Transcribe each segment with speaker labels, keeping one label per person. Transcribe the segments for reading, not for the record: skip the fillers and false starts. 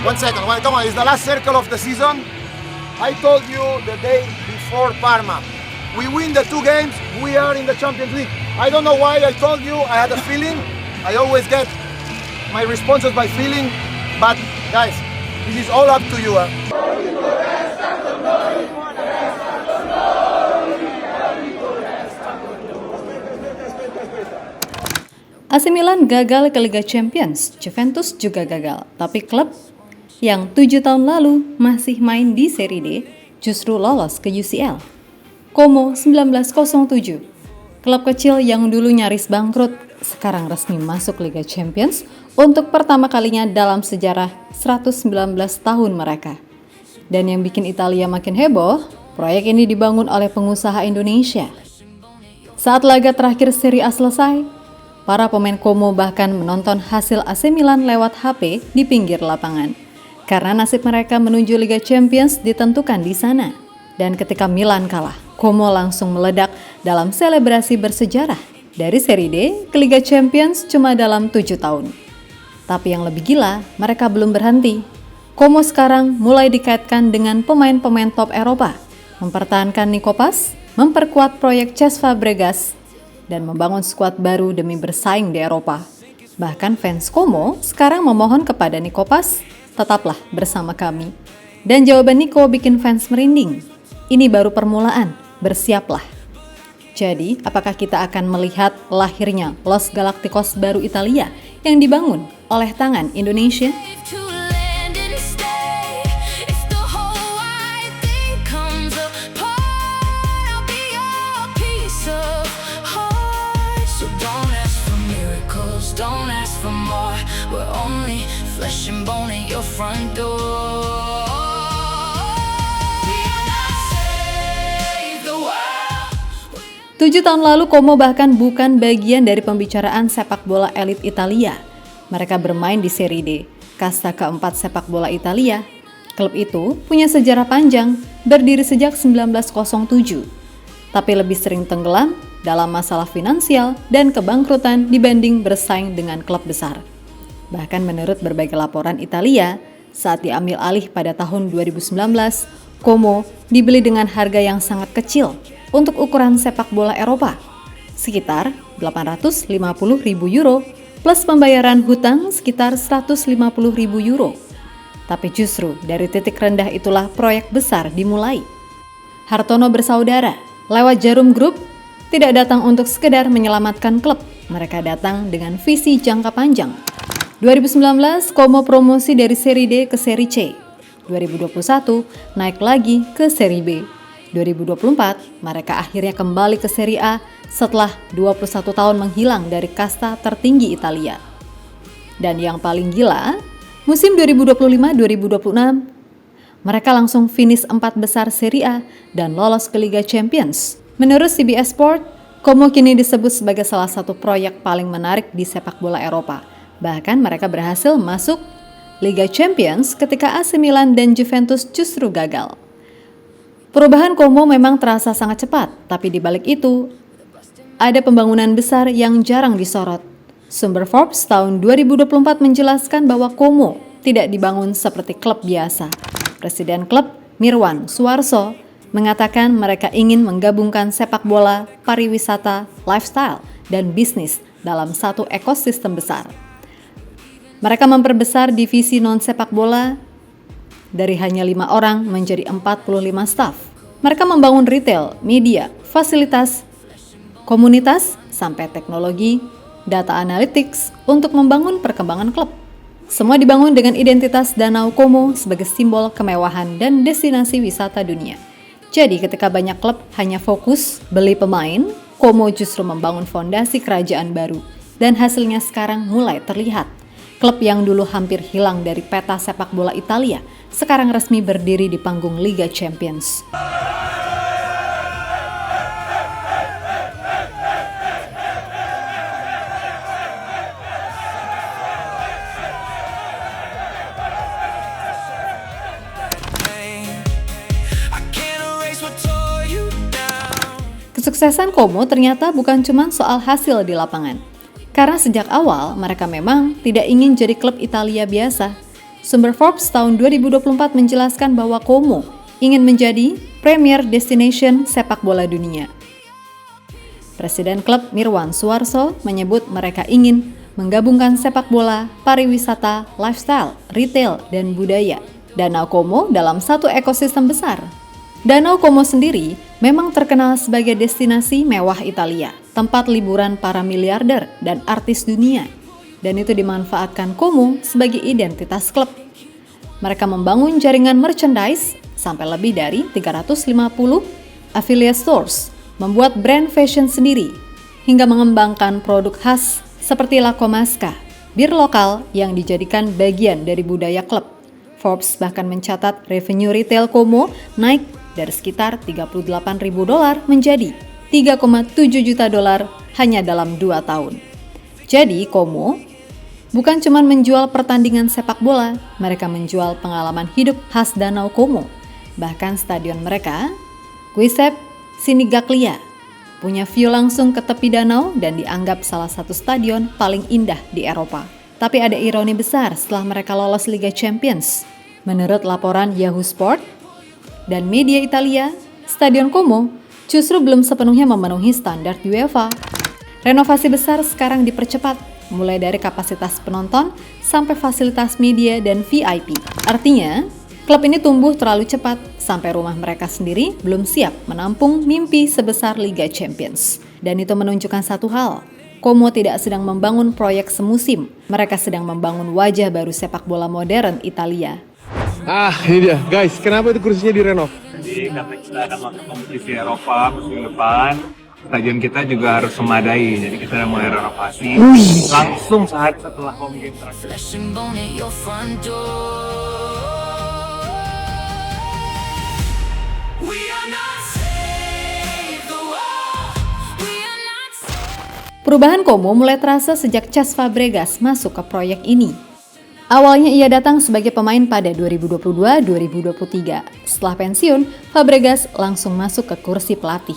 Speaker 1: One second, come on, it's the last circle of the season. I told you the day before Parma. We win the 2 games, we are in the Champions League. I don't know why I told you, I had a feeling. I always get my responses by feeling. But guys, this is all up to you.
Speaker 2: AC Milan gagal ke Liga Champions, Juventus juga gagal. Tapi klub yang 7 tahun lalu masih main di Serie D justru lolos ke UCL. Como 1907, klub kecil yang dulu nyaris bangkrut, sekarang resmi masuk Liga Champions untuk pertama kalinya dalam sejarah 119 tahun mereka. Dan yang bikin Italia makin heboh, proyek ini dibangun oleh pengusaha Indonesia. Saat laga terakhir Serie A selesai, para pemain Como bahkan menonton hasil AC Milan lewat HP di pinggir lapangan. Karena nasib mereka menuju Liga Champions ditentukan di sana. Dan ketika Milan kalah, Como langsung meledak dalam selebrasi bersejarah. Dari Serie D ke Liga Champions cuma dalam 7 tahun. Tapi yang lebih gila, mereka belum berhenti. Como sekarang mulai dikaitkan dengan pemain-pemain top Eropa, mempertahankan Nico Paz, memperkuat proyek Cesc Fabregas, dan membangun skuad baru demi bersaing di Eropa. Bahkan fans Como sekarang memohon kepada Nico Paz, tetaplah bersama kami. Dan jawaban Nico bikin fans merinding. Ini baru permulaan, bersiaplah. Jadi, apakah kita akan melihat lahirnya Los Galacticos baru Italia yang dibangun oleh tangan Indonesia?
Speaker 3: Don't ask for more. We're only flesh and bone at your front door. We are not save the world.
Speaker 2: 7 tahun lalu Como bahkan bukan bagian dari pembicaraan sepak bola elit Italia. Mereka bermain di Serie D, kasta keempat sepak bola Italia. Klub itu punya sejarah panjang, berdiri sejak 1907. Tapi lebih sering tenggelam dalam masalah finansial dan kebangkrutan dibanding bersaing dengan klub besar. Bahkan menurut berbagai laporan Italia, saat diambil alih pada tahun 2019, Como dibeli dengan harga yang sangat kecil untuk ukuran sepak bola Eropa, sekitar 850.000 euro plus pembayaran hutang sekitar 150.000 euro. Tapi justru dari titik rendah itulah proyek besar dimulai. Hartono bersaudara, lewat Jarum Group, tidak datang untuk sekedar menyelamatkan klub, mereka datang dengan visi jangka panjang. 2019, Como promosi dari Serie D ke Serie C. 2021, naik lagi ke Serie B. 2024, mereka akhirnya kembali ke Serie A setelah 21 tahun menghilang dari kasta tertinggi Italia. Dan yang paling gila, musim 2025-2026, mereka langsung finish 4 besar Serie A dan lolos ke Liga Champions. Menurut CBS Sport, Como kini disebut sebagai salah satu proyek paling menarik di sepak bola Eropa. Bahkan mereka berhasil masuk Liga Champions ketika AC Milan dan Juventus justru gagal. Perubahan Como memang terasa sangat cepat, tapi di balik itu ada pembangunan besar yang jarang disorot. Sumber Forbes tahun 2024 menjelaskan bahwa Como tidak dibangun seperti klub biasa. Presiden klub, Mirwan Suarso, mengatakan mereka ingin menggabungkan sepak bola, pariwisata, lifestyle, dan bisnis dalam satu ekosistem besar. Mereka memperbesar divisi non-sepak bola dari hanya 5 orang menjadi 45 staf. Mereka membangun retail, media, fasilitas, komunitas, sampai teknologi, data analytics untuk membangun perkembangan klub. Semua dibangun dengan identitas Danau Como sebagai simbol kemewahan dan destinasi wisata dunia. Jadi ketika banyak klub hanya fokus beli pemain, Como justru membangun fondasi kerajaan baru. Dan hasilnya sekarang mulai terlihat. Klub yang dulu hampir hilang dari peta sepak bola Italia, sekarang resmi berdiri di panggung Liga Champions. Kesuksesan Como ternyata bukan cuma soal hasil di lapangan. Karena sejak awal mereka memang tidak ingin jadi klub Italia biasa. Sumber Forbes tahun 2024 menjelaskan bahwa Como ingin menjadi premier destination sepak bola dunia. Presiden klub Mirwan Suarso menyebut mereka ingin menggabungkan sepak bola, pariwisata, lifestyle, retail, dan budaya. Danau Como dalam satu ekosistem besar. Danau Como sendiri memang terkenal sebagai destinasi mewah Italia, tempat liburan para miliarder dan artis dunia. Dan itu dimanfaatkan Como sebagai identitas klub. Mereka membangun jaringan merchandise sampai lebih dari 350 affiliate stores, membuat brand fashion sendiri, hingga mengembangkan produk khas seperti La Comasca, bir lokal yang dijadikan bagian dari budaya klub. Forbes bahkan mencatat revenue retail Como naik dari sekitar $38.000 menjadi $3,7 juta hanya dalam 2 tahun. Jadi Como bukan cuma menjual pertandingan sepak bola, mereka menjual pengalaman hidup khas Danau Como. Bahkan stadion mereka, Giuseppe Sinigaglia, punya view langsung ke tepi danau dan dianggap salah satu stadion paling indah di Eropa. Tapi ada ironi besar setelah mereka lolos Liga Champions. Menurut laporan Yahoo Sport dan media Italia, Stadion Como justru belum sepenuhnya memenuhi standar UEFA. Renovasi besar sekarang dipercepat, mulai dari kapasitas penonton sampai fasilitas media dan VIP. Artinya, klub ini tumbuh terlalu cepat sampai rumah mereka sendiri belum siap menampung mimpi sebesar Liga Champions. Dan itu menunjukkan satu hal, Como tidak sedang membangun proyek semusim, mereka sedang membangun wajah baru sepak bola modern Italia.
Speaker 4: Ini dia, guys. Kenapa itu kursinya direnov?
Speaker 5: Jadi karena kita ada kompetisi Eropa musim depan, stadion kita juga harus memadai. Jadi kita udah mulai renovasi langsung sehari setelah home game terakhir.
Speaker 3: Flesh and bone at your front door. We are not save the world. We are not
Speaker 2: Perubahan Como mulai terasa sejak Cesc Fabregas masuk ke proyek ini. Awalnya ia datang sebagai pemain pada 2022-2023. Setelah pensiun, Fabregas langsung masuk ke kursi pelatih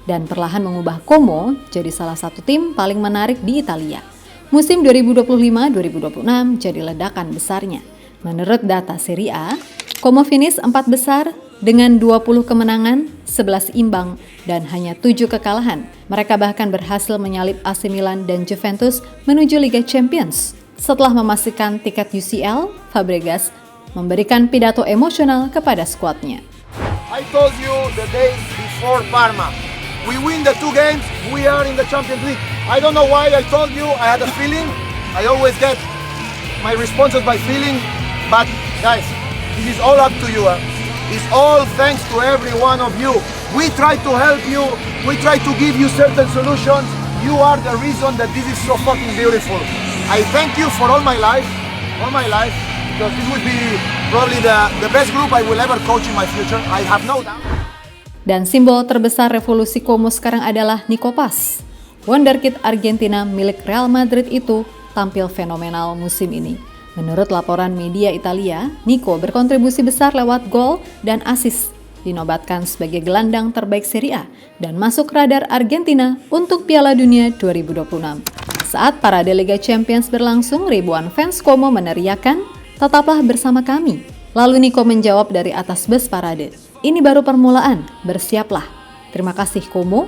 Speaker 2: dan perlahan mengubah Como jadi salah satu tim paling menarik di Italia. Musim 2025-2026 jadi ledakan besarnya. Menurut data Serie A, Como finish 4 besar dengan 20 kemenangan, 11 imbang, dan hanya 7 kekalahan. Mereka bahkan berhasil menyalip AC Milan dan Juventus menuju Liga Champions. Setelah memastikan tiket UCL, Fabregas memberikan pidato emosional kepada skuadnya.
Speaker 1: I told you the day before Parma, we win the 2 games, we are in the Champions League. I don't know why I told you, I had a feeling. I always get my responses by feeling, but guys, this is all up to you. It's all thanks to every one of you. We try to help you, we try to give you certain solutions. You are the reason that this is so fucking beautiful. I thank you for all my life, because this would be probably the best group I will ever coach in my future. I have no doubt.
Speaker 2: Dan simbol terbesar revolusi Como sekarang adalah Nico Paz. Wonderkid Argentina milik Real Madrid itu tampil fenomenal musim ini. Menurut laporan media Italia, Nico berkontribusi besar lewat gol dan assist. Dinobatkan sebagai gelandang terbaik Serie A dan masuk radar Argentina untuk Piala Dunia 2026. Saat parade Liga Champions berlangsung, ribuan fans Como meneriakan, "Tetaplah bersama kami." Lalu Nico menjawab dari atas bus parade, "Ini baru permulaan, bersiaplah." Terima kasih Como.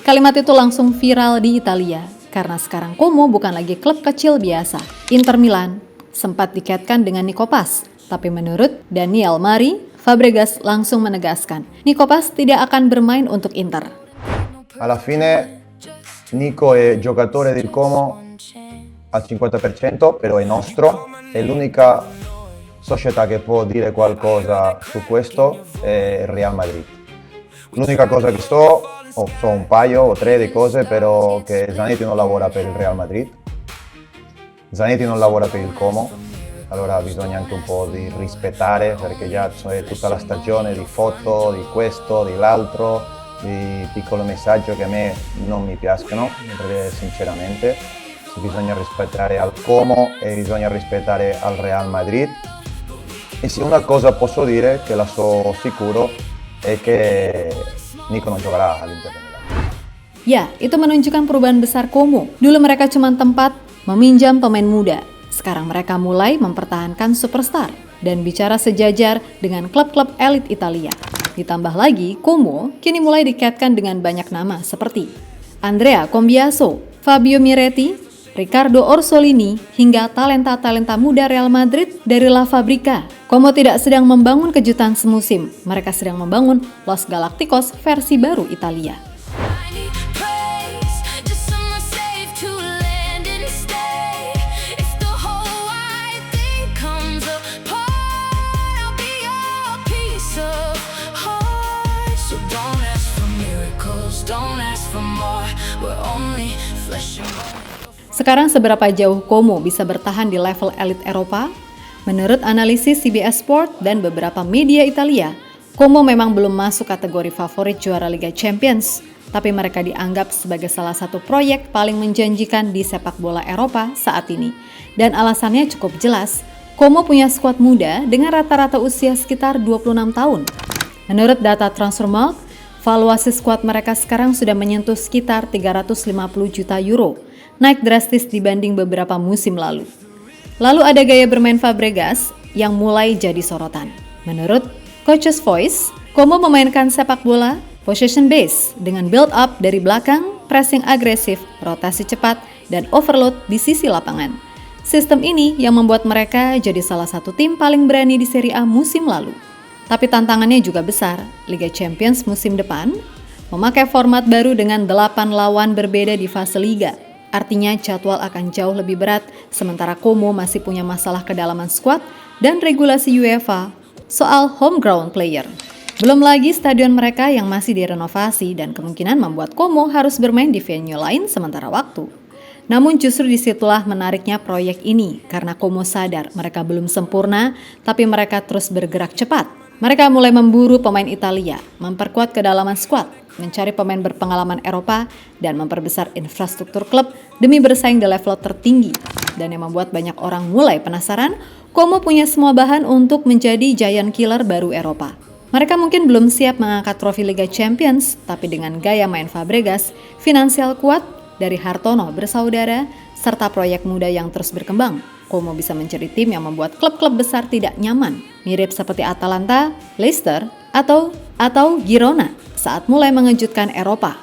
Speaker 2: Kalimat itu langsung viral di Italia, karena sekarang Como bukan lagi klub kecil biasa. Inter Milan sempat dikaitkan dengan Nico Paz, tapi menurut Daniel Mari, Fabregas langsung menegaskan, Nico Paz tidak akan bermain untuk Inter.
Speaker 6: Alla fine Nico è giocatore del Como al 50%, però è nostro, è l'unica società che può dire qualcosa su questo è il Real Madrid. L'unica cosa che so un paio o 3 di cose, però che Zanetti non lavora per il Real Madrid, Zanetti non lavora per il Como, allora bisogna anche un po' di rispettare, perché già c'è tutta la stagione di foto, di questo, di l'altro, di piccoli messaggi che a me non mi piacciono, sinceramente. bisogna rispettare al Como e bisogna rispettare al Real Madrid. E sì, una cosa posso dire che la so sicuro è che Nico non giocherà all'Inter de Milan.
Speaker 2: Ya, itu menunjukkan perubahan besar Como. Dulu mereka cuma tempat meminjam pemain muda. Sekarang mereka mulai mempertahankan superstar dan bicara sejajar dengan klub-klub elit Italia. Ditambah lagi, Como kini mulai dikaitkan dengan banyak nama seperti Andrea Combiaso, Fabio Miretti, Riccardo Orsolini, hingga talenta-talenta muda Real Madrid dari La Fabrica. Como tidak sedang membangun kejutan semusim, mereka sedang membangun Los Galacticos versi baru Italia.
Speaker 3: I need praise, just someone safe to land and stay. If the whole wide thing comes apart, I'll be your piece of heart. So don't ask for miracles, don't ask for more. We're only flesh and bone.
Speaker 2: Sekarang seberapa jauh Como bisa bertahan di level elit Eropa? Menurut analisis CBS Sport dan beberapa media Italia, Como memang belum masuk kategori favorit juara Liga Champions, tapi mereka dianggap sebagai salah satu proyek paling menjanjikan di sepak bola Eropa saat ini. Dan alasannya cukup jelas, Como punya skuad muda dengan rata-rata usia sekitar 26 tahun. Menurut data Transfermarkt, valuasi skuad mereka sekarang sudah menyentuh sekitar 350 juta euro, naik drastis dibanding beberapa musim lalu. Lalu ada gaya bermain Fabregas yang mulai jadi sorotan. Menurut Coach's Voice, Como memainkan sepak bola possession base dengan build up dari belakang, pressing agresif, rotasi cepat, dan overload di sisi lapangan. Sistem ini yang membuat mereka jadi salah satu tim paling berani di Serie A musim lalu. Tapi tantangannya juga besar. Liga Champions musim depan memakai format baru dengan 8 lawan berbeda di fase liga. Artinya jadwal akan jauh lebih berat, sementara Como masih punya masalah kedalaman skuad dan regulasi UEFA soal home ground player. Belum lagi stadion mereka yang masih direnovasi dan kemungkinan membuat Como harus bermain di venue lain sementara waktu. Namun justru disitulah menariknya proyek ini, karena Como sadar mereka belum sempurna, tapi mereka terus bergerak cepat. Mereka mulai memburu pemain Italia, memperkuat kedalaman skuad, mencari pemain berpengalaman Eropa, dan memperbesar infrastruktur klub demi bersaing di level tertinggi. Dan yang membuat banyak orang mulai penasaran, Como punya semua bahan untuk menjadi giant killer baru Eropa. Mereka mungkin belum siap mengangkat trofi Liga Champions, tapi dengan gaya main Fabregas, finansial kuat dari Hartono bersaudara, serta proyek muda yang terus berkembang, Como bisa menjadi tim yang membuat klub-klub besar tidak nyaman, mirip seperti Atalanta, Leicester, atau Girona saat mulai mengejutkan Eropa.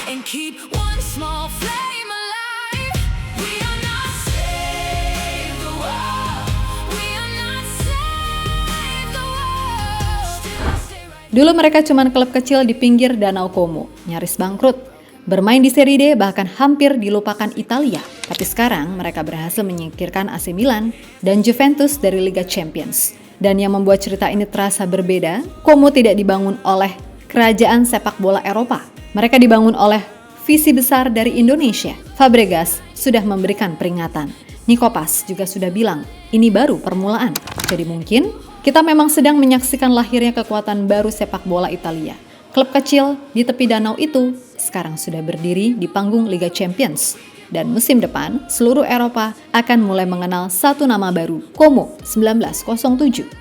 Speaker 3: And keep one small flame alive. We are not save the world. We are not save the world. Still I stay right.
Speaker 2: Dulu mereka cuman klub kecil di pinggir Danau Como, nyaris bangkrut. Bermain di Serie D bahkan hampir dilupakan Italia. Tapi sekarang mereka berhasil menyingkirkan AC Milan dan Juventus dari Liga Champions. Dan yang membuat cerita ini terasa berbeda, Como tidak dibangun oleh kerajaan sepak bola Eropa. Mereka dibangun oleh visi besar dari Indonesia. Fabregas sudah memberikan peringatan. Nikopas juga sudah bilang, ini baru permulaan. Jadi mungkin kita memang sedang menyaksikan lahirnya kekuatan baru sepak bola Italia. Klub kecil di tepi danau itu sekarang sudah berdiri di panggung Liga Champions. Dan musim depan, seluruh Eropa akan mulai mengenal satu nama baru, Como 1907.